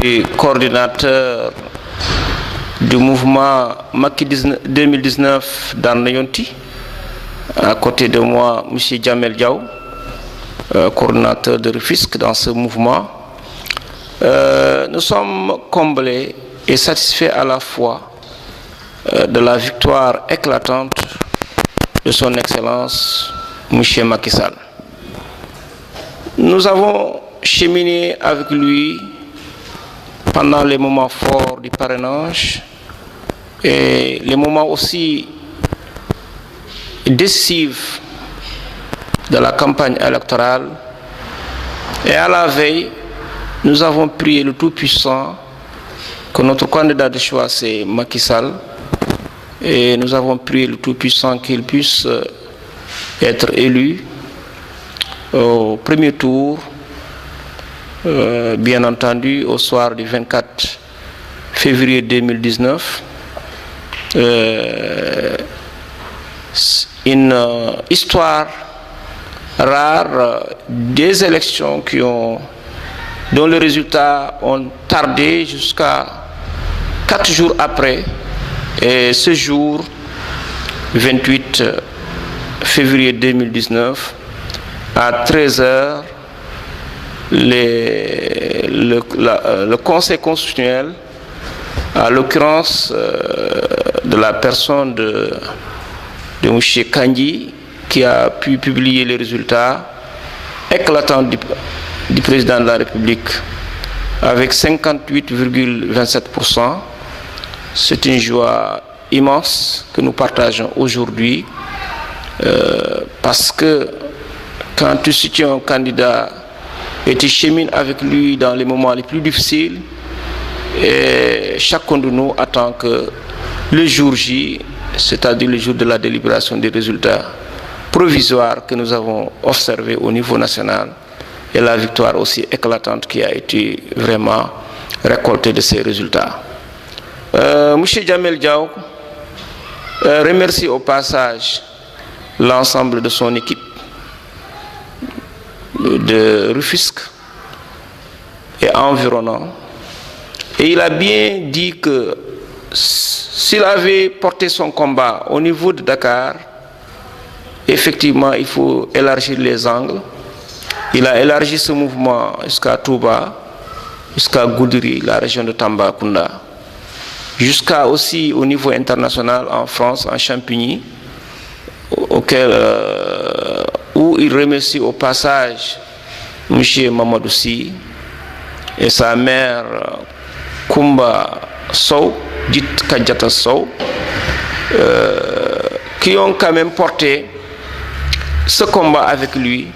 suis coordinateur du mouvement Macky 2019 d'Arnayonti. À côté de moi, M. Djamel Diaw, coordinateur de Rufisque dans ce mouvement. Nous sommes comblés et satisfaits à la fois de la victoire éclatante de son Excellence M. Macky Sall. Nous avons cheminé avec lui pendant les moments forts du parrainage et les moments aussi décisifs de la campagne électorale. Et à la veille, nous avons prié le Tout-Puissant que notre candidat de choix c'est Macky Sall, et nous avons prié le Tout-Puissant qu'il puisse être élu au premier tour, bien entendu au soir du 24 février 2019. Une histoire rare des élections dont les résultats ont tardé jusqu'à 4 jours après. Et ce jour, 28 février 2019, à 13h, le Conseil constitutionnel, à l'occurrence de la personne de M. Kandji, qui a pu publier les résultats éclatants du président de la République avec 58,27%. C'est une joie immense que nous partageons aujourd'hui parce que quand tu soutiens un candidat et tu chemines avec lui dans les moments les plus difficiles, et chacun de nous attend que le jour J, c'est-à-dire le jour de la délibération des résultats provisoires que nous avons observés au niveau national, et la victoire aussi éclatante qui a été vraiment récoltée de ces résultats. M. Djamel Diaw remercie au passage l'ensemble de son équipe de Rufisque et environnant. Et il a bien dit que s'il avait porté son combat au niveau de Dakar, effectivement, il faut élargir les angles. Il a élargi ce mouvement jusqu'à Touba, jusqu'à Goudiri, la région de Tambacounda, jusqu'à aussi au niveau international en France, en Champigny, où il remercie au passage M. Mamadou Sy et sa mère Koumba Sow, dite Kadjata Sow, qui ont quand même porté ce combat avec lui,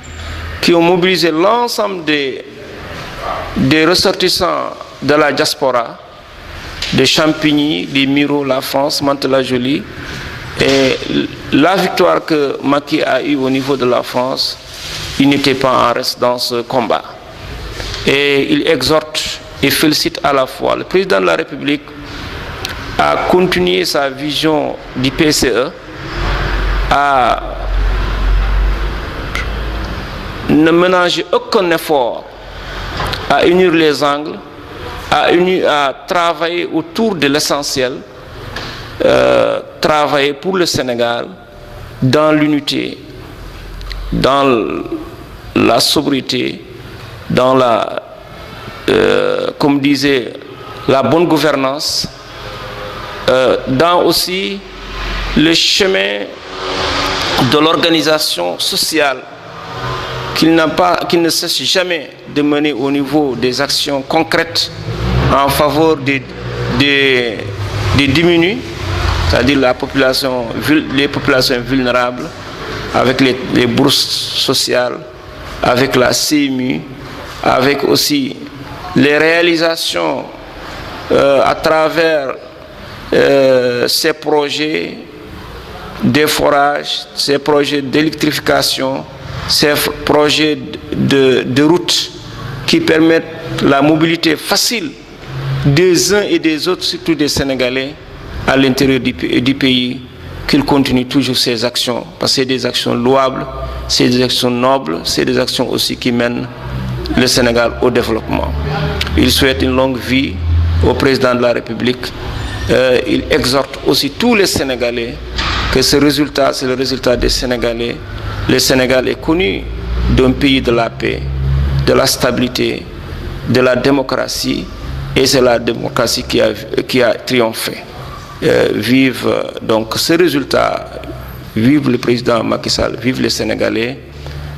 qui ont mobilisé l'ensemble des ressortissants de la diaspora, de Champigny, des Miro, la France, Mantes-la-Jolie. Et la victoire que Macky a eue au niveau de la France, il n'était pas en reste dans ce combat. Et il exhorte et félicite à la fois le président de la République à continuer sa vision du PCE, à ne ménager aucun effort à unir les angles, à travailler autour de l'essentiel, travailler pour le Sénégal dans l'unité, dans la sobriété, dans la, comme disait, la bonne gouvernance, dans aussi le chemin de l'organisation sociale qu'il ne cesse jamais de mener au niveau des actions concrètes en faveur des démunis, c'est-à-dire les populations vulnérables, avec les bourses sociales, avec la CMU, avec aussi les réalisations à travers ces projets de forage, ces projets d'électrification, ces projets de routes qui permettent la mobilité facile des uns et des autres, surtout des Sénégalais, à l'intérieur du pays, qu'il continue toujours ces actions, parce que c'est des actions louables, c'est des actions nobles, c'est des actions aussi qui mènent le Sénégal au développement. Il souhaite une longue vie au président de la République. Il exhorte aussi tous les Sénégalais que ce résultat, c'est le résultat des Sénégalais. Le Sénégal est connu d'un pays de la paix, de la stabilité, de la démocratie, et c'est la démocratie qui a triomphé. Vive donc ce résultat, vive le président Macky Sall, vive les Sénégalais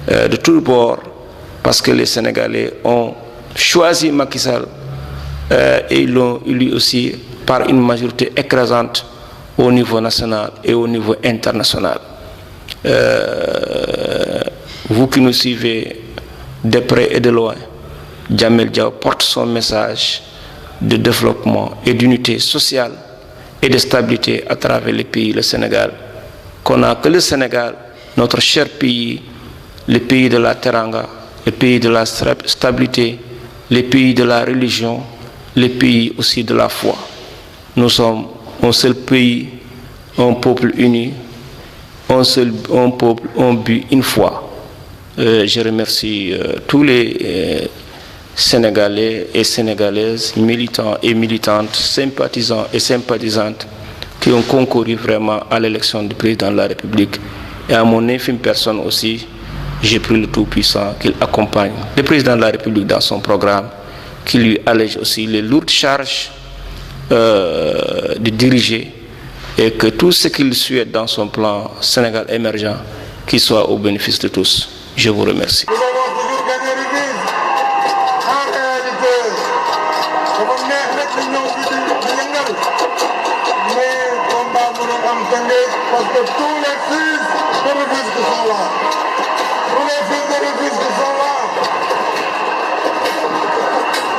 de tous bords, parce que les Sénégalais ont choisi Macky Sall et ils l'ont élu aussi par une majorité écrasante au niveau national et au niveau international. Vous qui nous suivez de près et de loin, Jamel Diaw porte son message de développement et d'unité sociale et de stabilité à travers le pays, le Sénégal. Qu'on a que le Sénégal, notre cher pays, le pays de la Teranga, le pays de la stabilité, le pays de la religion, le pays aussi de la foi. Nous sommes un seul pays, un peuple uni, un peuple, un but, une foi. Je remercie tous les Sénégalais et Sénégalaises, militants et militantes, sympathisants et sympathisantes qui ont concouru vraiment à l'élection du président de la République. Et à mon infime personne aussi, j'ai pris le Tout-Puissant qu'il accompagne le président de la République dans son programme, qui lui allège aussi les lourdes charges de diriger, et que tout ce qu'il souhaite dans son plan Sénégal émergent, qu'il soit au bénéfice de tous. Je vous remercie. Parce que tous les fils de Rufisque sont là. Tous les fils de Rufisque sont là.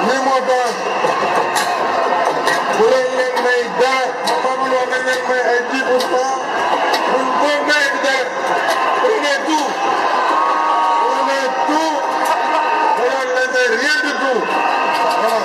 Ni moo tax bu leen may dara Mamadou Lo nañ leen may ay 10%. buñ ko may dara prenez tout. Prenez tout. Ne leur laissez rien du tout. Voilà.